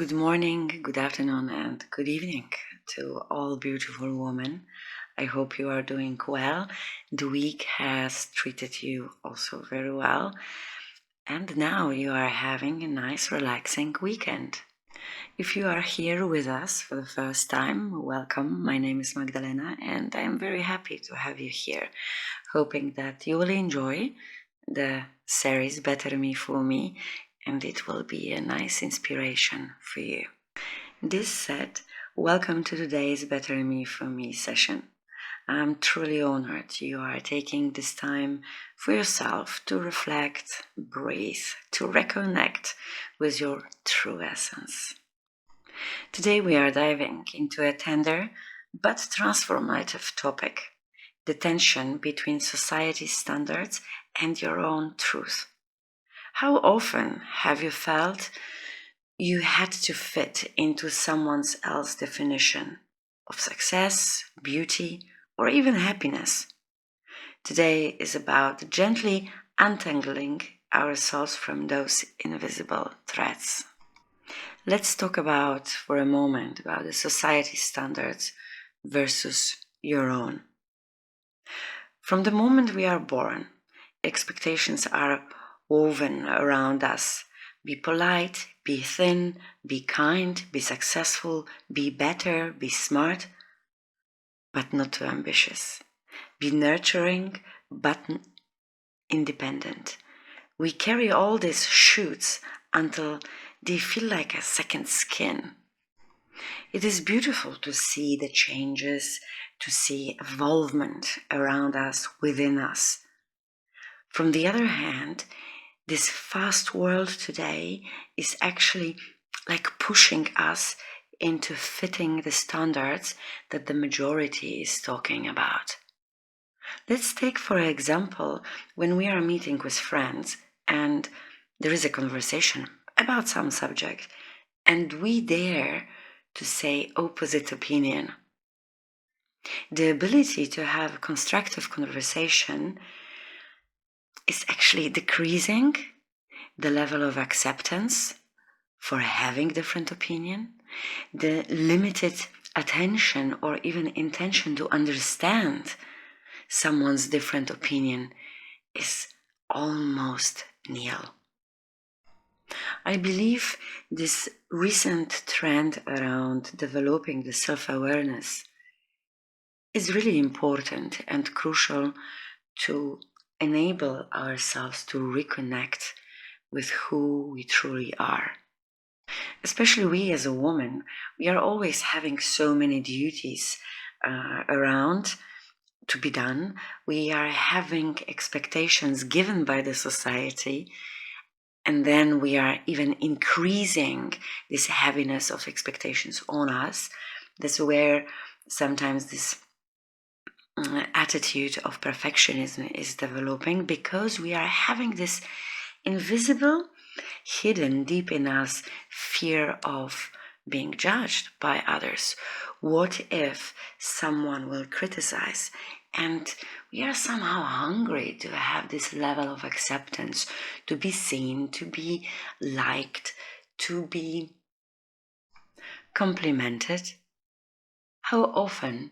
Good morning, good afternoon, and good evening to all beautiful women. I hope you are doing well. The week has treated you also very well, and now you are having a nice, relaxing weekend. If you are here with us for the first time, welcome. My name is Magdalena, and I am very happy to have you here, hoping that you will enjoy the series Better Me for Me, and it will be a nice inspiration for you. This said, welcome to today's Better Me for Me session. I'm truly honored you are taking this time for yourself to reflect, breathe, to reconnect with your true essence. Today we are diving into a tender but transformative topic: the tension between society's standards and your own truth. How often have you felt you had to fit into someone else's definition of success, beauty, or even happiness? Today is about gently untangling ourselves from those invisible threads. Let's talk for a moment about the society standards versus your own. From the moment we are born, expectations are woven around us. Be polite, be thin, be kind, be successful, be better, be smart, but not too ambitious. Be nurturing, but independent. We carry all these shoots until they feel like a second skin. It is beautiful to see the changes, to see evolvement around us, within us. From the other hand, this fast world today is actually like pushing us into fitting the standards that the majority is talking about. Let's take, for example, when we are meeting with friends and there is a conversation about some subject and we dare to say opposite opinion. The ability to have constructive conversation is actually decreasing the level of acceptance for having different opinion, the limited attention or even intention to understand someone's different opinion is almost nil. I believe this recent trend around developing the self-awareness is really important and crucial to enable ourselves to reconnect with who we truly are. Especially we as a woman, we are always having so many duties around to be done. We are having expectations given by the society, and then we are even increasing this heaviness of expectations on us. That's where sometimes this attitude of perfectionism is developing, because we are having this invisible, hidden deep in us fear of being judged by others. What if someone will criticize? And we are somehow hungry to have this level of acceptance, to be seen, to be liked, to be complimented. How often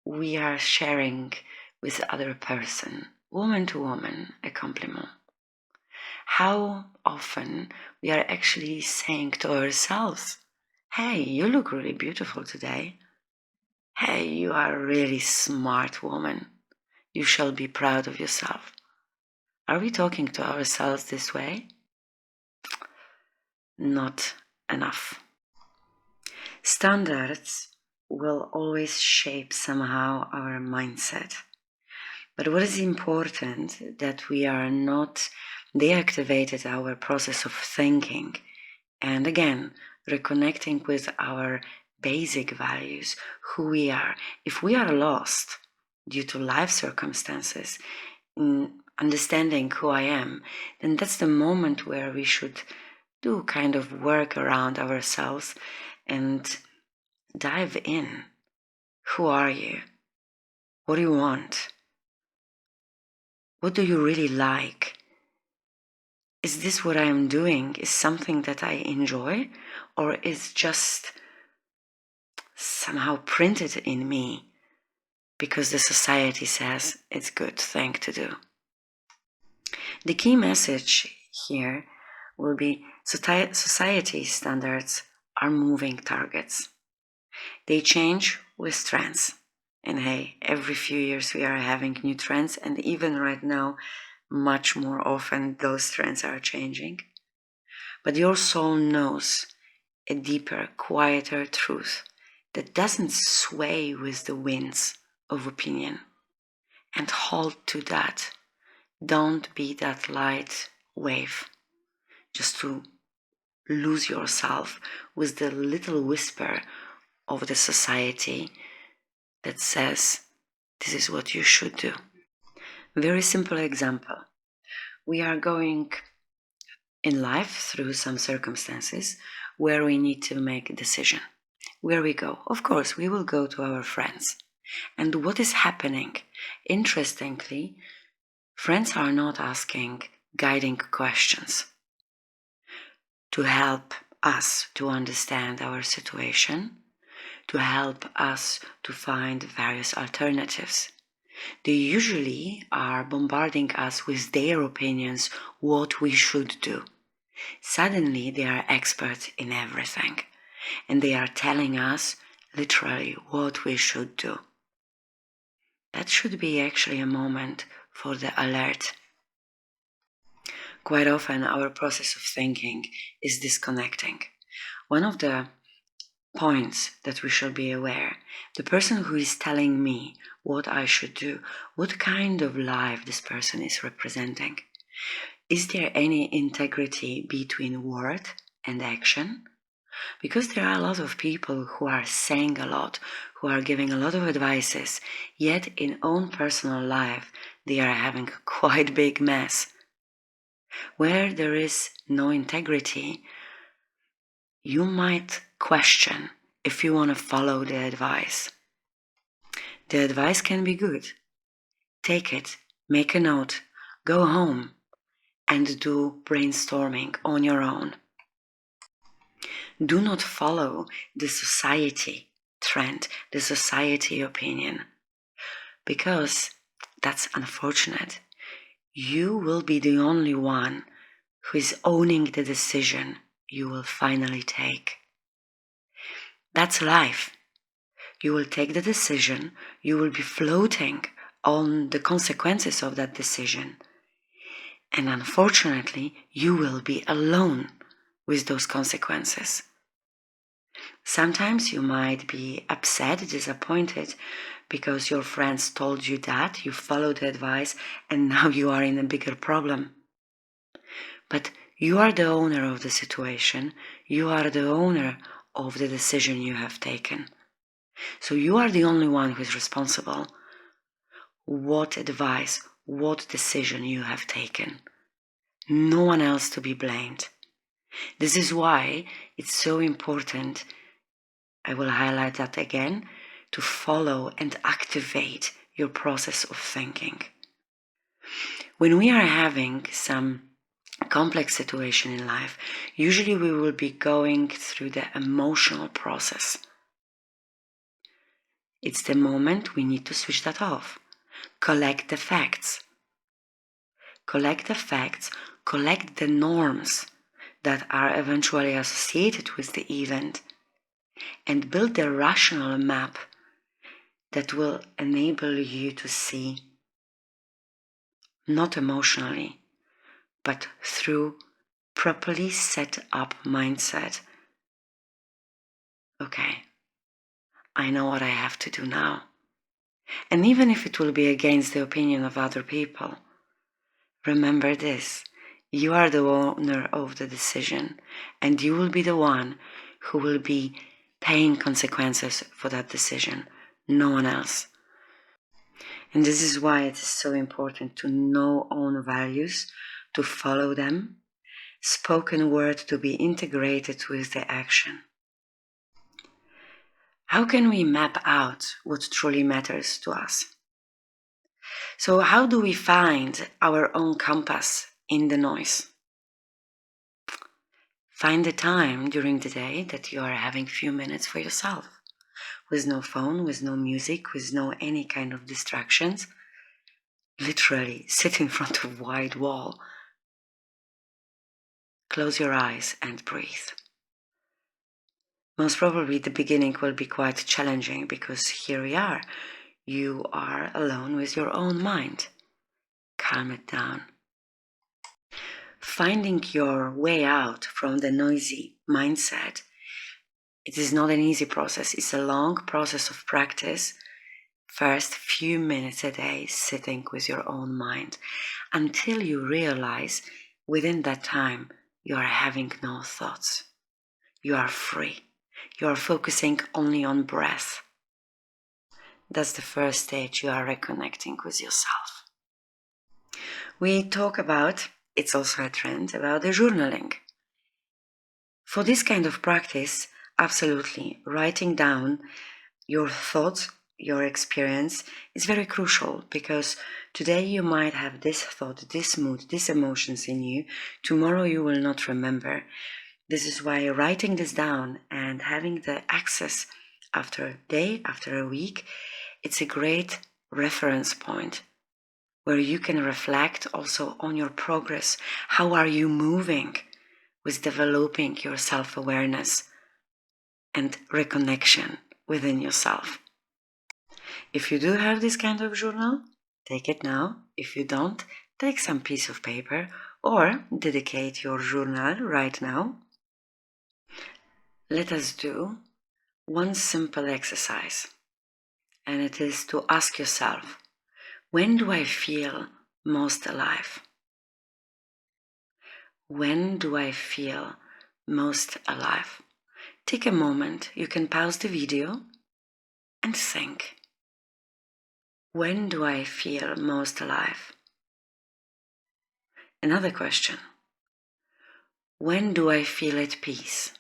we are sharing with the other person, woman to woman, a compliment? How often we are actually saying to ourselves, hey, you look really beautiful today. Hey, you are a really smart woman. You shall be proud of yourself. Are we talking to ourselves this way? Not enough. Standards will always shape somehow our mindset. But what is important that we are not deactivated our process of thinking, and again reconnecting with our basic values, who we are. If we are lost due to life circumstances in understanding who I am, then that's the moment where we should do kind of work around ourselves and dive in. Who are you? What do you want? What do you really like? is this what I am doing is something that I enjoy, or is just somehow printed in me because the society says it's a good thing to do? The key message here will be society standards are moving targets. They change with trends. And hey, every few years we are having new trends, and even right now, much more often those trends are changing. But your soul knows a deeper, quieter truth that doesn't sway with the winds of opinion. And hold to that. Don't be that light wave just to lose yourself with the little whisper of the society that says this is what you should do. Very simple example. We are going in life through some circumstances where we need to make a decision. Where we go? Of course, we will go to our friends. And what is happening? Interestingly, friends are not asking guiding questions to help us to understand our situation, to help us to find various alternatives. They usually are bombarding us with their opinions, what we should do. Suddenly they are experts in everything, and they are telling us literally what we should do. That should be actually a moment for the alert. Quite often our process of thinking is disconnecting. One of the points that we should be aware, the person who is telling me what I should do, what kind of life this person is representing. Is there any integrity between word and action? Because there are a lot of people who are saying a lot, who are giving a lot of advices, yet in own personal life they are having a quite big mess. Where there is no integrity, you might question if you want to follow the advice. The advice can be good. Take it, make a note, go home, and do brainstorming on your own. Do not follow the society trend, the society opinion, because that's unfortunate. You will be the only one who is owning the decision you will finally take. That's life. You will take the decision, you will be floating on the consequences of that decision. And unfortunately, you will be alone with those consequences. Sometimes you might be upset, disappointed, because your friends told you that, you followed the advice, and now you are in a bigger problem. But you are the owner of the situation, you are the owner of the decision you have taken. So you are the only one who is responsible. What advice, what decision you have taken. No one else to be blamed. This is why it's so important, I will highlight that again, to follow and activate your process of thinking. When we are having some complex situation in life, usually we will be going through the emotional process. It's the moment we need to switch that off. Collect the facts. Collect the facts, collect the norms that are eventually associated with the event, and build the rational map that will enable you to see, not emotionally, but through properly set up mindset. Okay, I know what I have to do now. And even if it will be against the opinion of other people, remember this, you are the owner of the decision, and you will be the one who will be paying consequences for that decision, no one else. And this is why it is so important to know own values, to follow them, spoken word to be integrated with the action. How can we map out what truly matters to us? So how do we find our own compass in the noise? Find the time during the day that you are having few minutes for yourself, with no phone, with no music, with no any kind of distractions. Literally sit in front of a wide wall. Close your eyes and breathe. Most probably the beginning will be quite challenging because here we are. You are alone with your own mind. Calm it down. Finding your way out from the noisy mindset, it is not an easy process. It's a long process of practice. First few minutes a day sitting with your own mind until you realize within that time you are having no thoughts. You are free. You are focusing only on breath. That's the first stage. You are reconnecting with yourself. We talk about, it's also a trend, about the journaling. For this kind of practice, absolutely, writing down your thoughts, your experience is very crucial, because today you might have this thought, this mood, these emotions in you. Tomorrow you will not remember. This is why writing this down and having the access after a day, after a week, it's a great reference point where you can reflect also on your progress. How are you moving with developing your self-awareness and reconnection within yourself? If you do have this kind of journal, take it now. If you don't, take some piece of paper or dedicate your journal right now. Let us do one simple exercise, and it is to ask yourself, when do I feel most alive? When do I feel most alive? Take a moment, you can pause the video and think. When do I feel most alive? Another question. When do I feel at peace?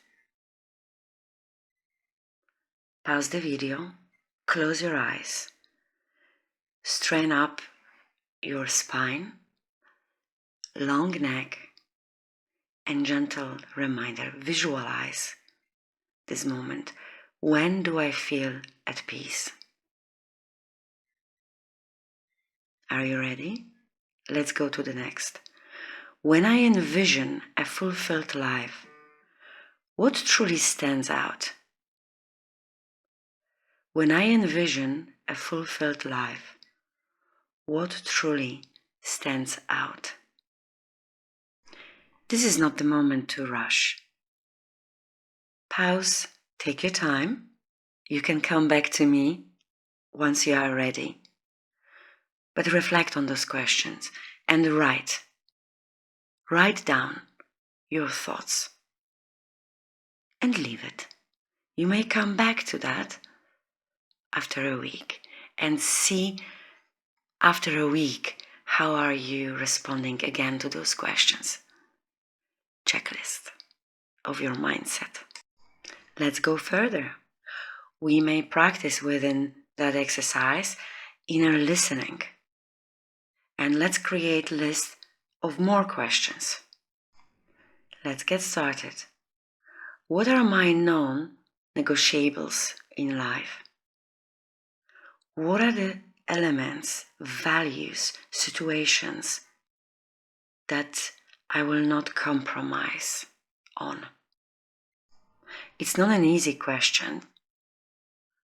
Pause the video, close your eyes, straighten up your spine, long neck, and gentle reminder, visualize this moment. When do I feel at peace? Are you ready? Let's go to the next. When I envision a fulfilled life, what truly stands out? When I envision a fulfilled life, what truly stands out? This is not the moment to rush. Pause, take your time. You can come back to me once you are ready. But reflect on those questions and write. Write down your thoughts and leave it. You may come back to that after a week and see after a week how are you responding again to those questions. Checklist of your mindset. Let's go further. We may practice within that exercise inner listening. And let's create a list of more questions. Let's get started. What are my non-negotiables in life? What are the elements, values, situations that I will not compromise on? It's not an easy question.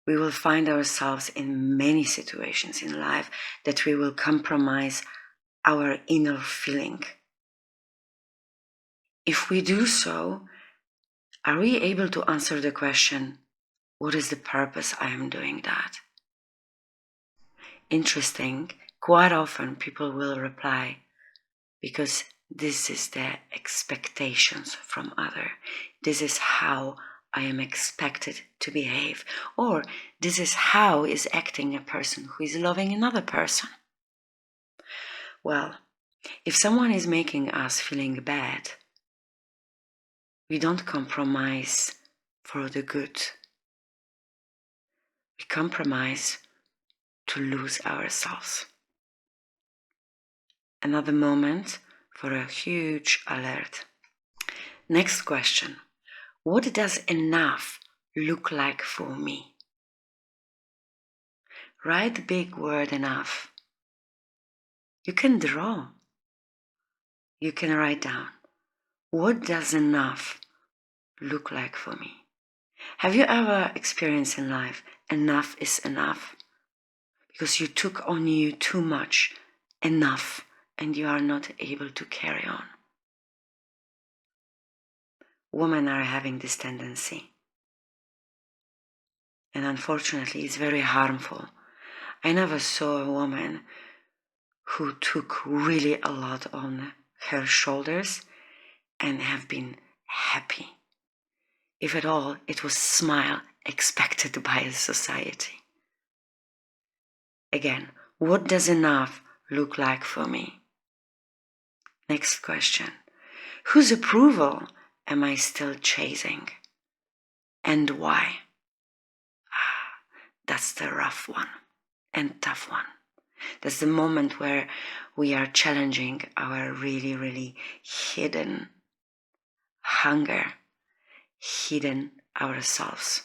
We will find ourselves in many situations in life that we will compromise our inner feeling. If we do so, are we able to answer the question, what is the purpose I am doing that? Interesting, quite often people will reply, because this is the expectations from others. This is how I am expected to behave. Or this is how is acting a person who is loving another person. Well, if someone is making us feeling bad, we don't compromise for the good. We compromise to lose ourselves. Another moment for a huge alert. Next question. What does enough look like for me? Write the big word enough. You can draw. You can write down. What does enough look like for me? Have you ever experienced in life, enough is enough? Because you took on you too much, enough, and you are not able to carry on. Women are having this tendency. And unfortunately, it's very harmful. I never saw a woman who took really a lot on her shoulders and have been happy. If at all, it was smile expected by a society. Again, what does enough look like for me? Next question. Whose approval am I still chasing? And why? That's the rough one and tough one. That's the moment where we are challenging our really, really hidden hunger, hidden ourselves.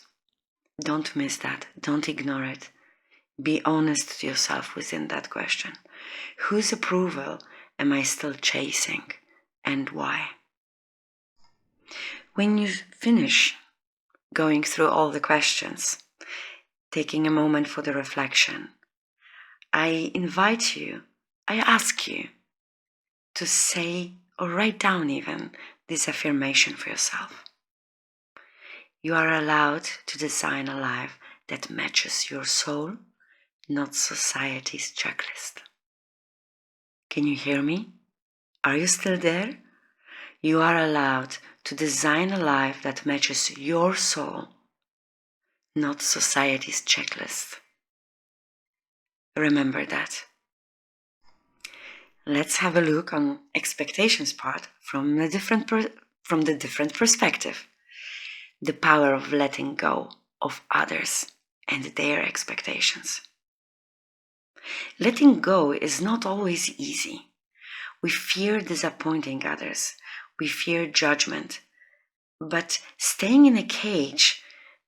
Don't miss that. Don't ignore it. Be honest to yourself within that question. Whose approval am I still chasing and why? When you finish going through all the questions, taking a moment for the reflection, I invite you, I ask you to say or write down even this affirmation for yourself. You are allowed to design a life that matches your soul, not society's checklist. Can you hear me? Are you still there? You are allowed to design a life that matches your soul, not society's checklist. Remember that. Let's have a look on expectations part from the different perspective. The power of letting go of others and their expectations. Letting go is not always easy. We fear disappointing others. We fear judgment. But staying in a cage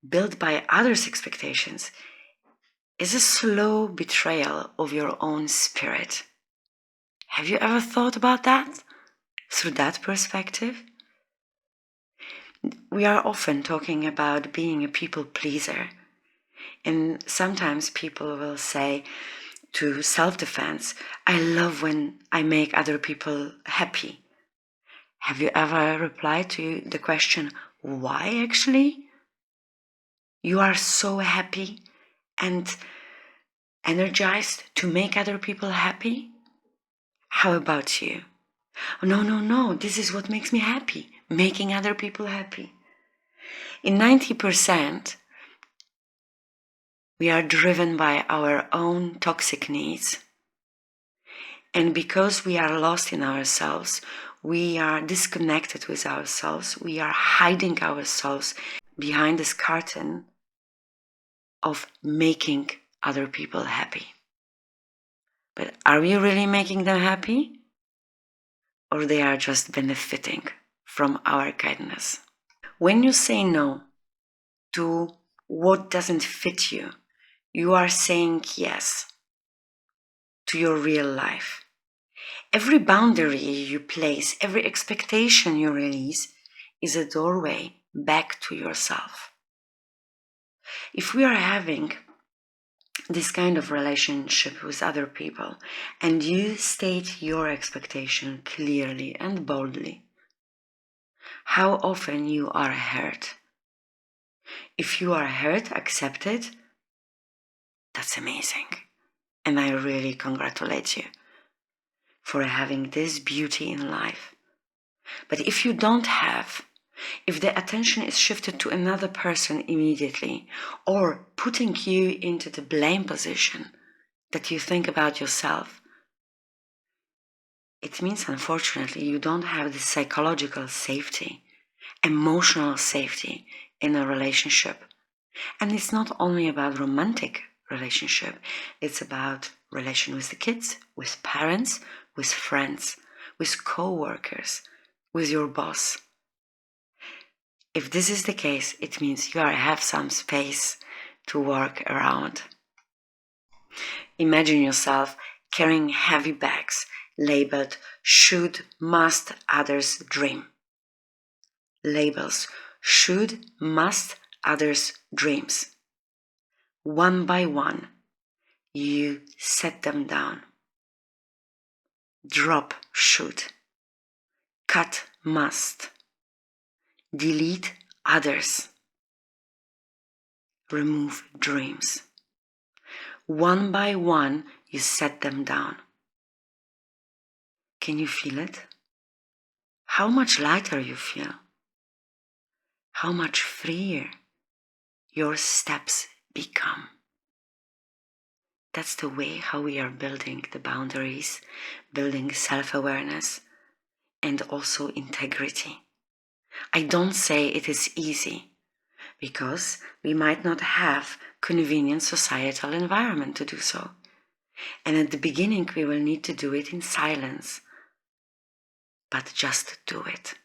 built by others' expectations is a slow betrayal of your own spirit. Have you ever thought about that through that perspective? We are often talking about being a people pleaser, and sometimes people will say to self-defense, I love when I make other people happy. Have you ever replied to the question, why actually? You are so happy and energized to make other people happy? How about you? No, this is what makes me happy, making other people happy. In 90%, we are driven by our own toxic needs. And because we are lost in ourselves, we are disconnected with ourselves, we are hiding ourselves behind this curtain of making other people happy. But are we really making them happy? Or they are just benefiting from our kindness? When you say no to what doesn't fit you, you are saying yes to your real life. Every boundary you place, every expectation you release is a doorway back to yourself. If we are having this kind of relationship with other people and you state your expectation clearly and boldly, how often you are hurt? If you are hurt, accept it. That's amazing. And I really congratulate you for having this beauty in life. But if you don't have, if the attention is shifted to another person immediately, or putting you into the blame position that you think about yourself, it means unfortunately you don't have the psychological safety, emotional safety in a relationship. And it's not only about romantic relationship, it's about relation with the kids, with parents, with friends, with co-workers, with your boss. If this is the case, it means you have some space to work around. Imagine yourself carrying heavy bags labeled should, must, others, dream. Labels should, must, others, dreams. One by one, you set them down. Drop should. Cut must. Delete others. Remove dreams. One by one, you set them down. Can you feel it? How much lighter you feel? How much freer your steps become? That's the way how we are building the boundaries, building self-awareness, and also integrity. I don't say it is easy, because we might not have convenient societal environment to do so. And at the beginning, we will need to do it in silence. But just do it.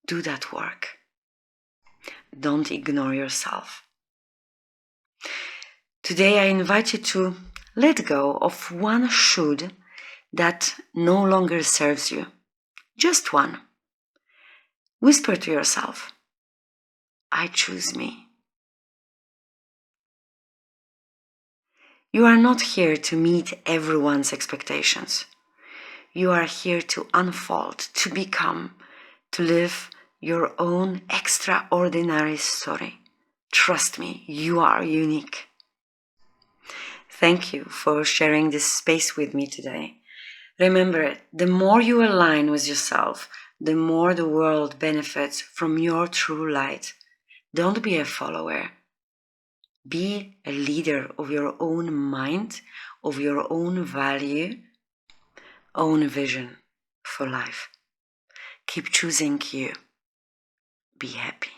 Do that work. Don't ignore yourself. Today, I invite you to let go of one should that no longer serves you. Just one. Whisper to yourself, I choose me. You are not here to meet everyone's expectations. You are here to unfold, to become, to live your own extraordinary story. Trust me, you are unique. Thank you for sharing this space with me today. Remember, the more you align with yourself, the more the world benefits from your true light. Don't be a follower. Be a leader of your own mind, of your own value, own vision for life. Keep choosing you. Be happy.